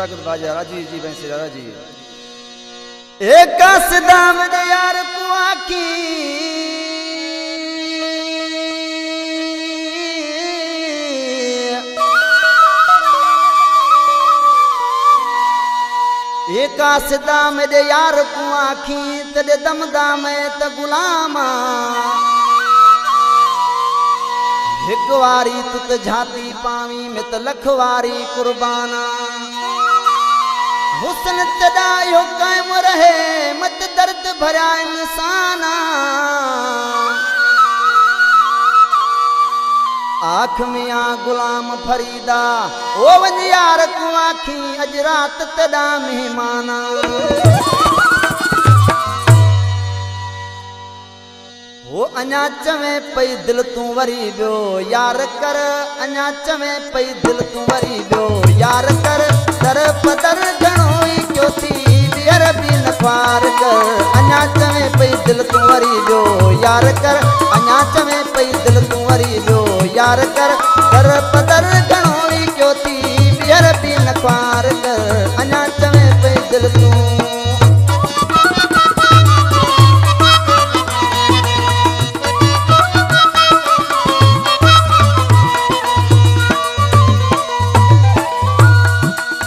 ताकत बाजा राजी जी भैंसे राजी एक सदाम दे यार को आखी एक सदाम दे यार को आखी तदे दमदाम त गुलामा एक वारी तुत झाती पावी में त लखवारी कुर्बाना हुस्न तदा यो कायम रहे मत दर्द भरा इंसाना आँख में आ गुलाम फरीदा ओ वन यार को आखी अज रात तदा मेहमाना वो अञा चवे पई दिल तू वरी बियो यार कर अञा चवे पई दिल तू वरी बियो यार कर दर पदर घणोई क्यों थी बियर भी नखार कर अञा चवे पई दिल तू वरी बियो यार कर अञा चवे पई दिल तू वरी बियो यार कर दर पदर घणोई क्यों थी बियर भी नखार कर अञा चवे पई दिल तू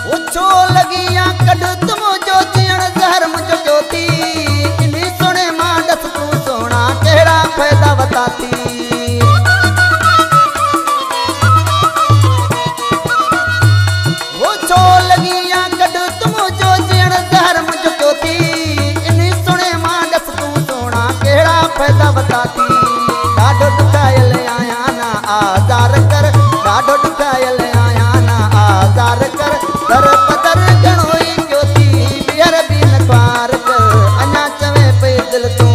वो छो लगी या कड तुम जो जियण जहर मुझ को थी इन सुने मां दस तू सोना केड़ा फायदा बताती डाढो दुखायल आया ना आजार कर डाढो दुखायल आया ना आजार कर दर पदर घणोई क्यों थी बियर भी नखार कर अञा चवे पे दिल तू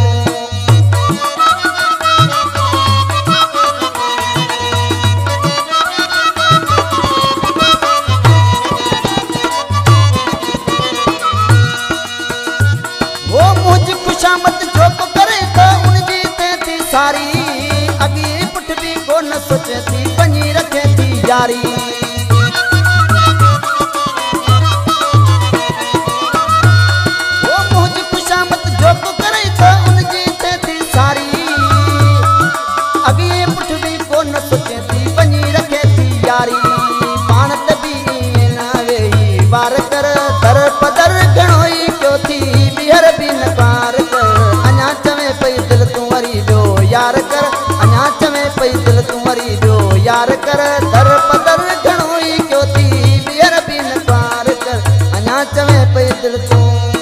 खुशामत जोक करे तो उन जीते थी सारी अगी पुठ भी को न सोचे थी बनी रखे थी यारी वो मुझ खुशामत जोक करे तो उन जीते थी सारी अगी पुठ भी को न सोचे थी बनी रखे थी यारी पानत भी न वेही वार कर दर पदर घणोई क्यों थी बिहर भी नकार यार कर अञा चवे पई दिल तू वरी बियो यार कर दर पदर घणोई क्यों थी बियर भी नकार कर अञा चवे पई दिल तू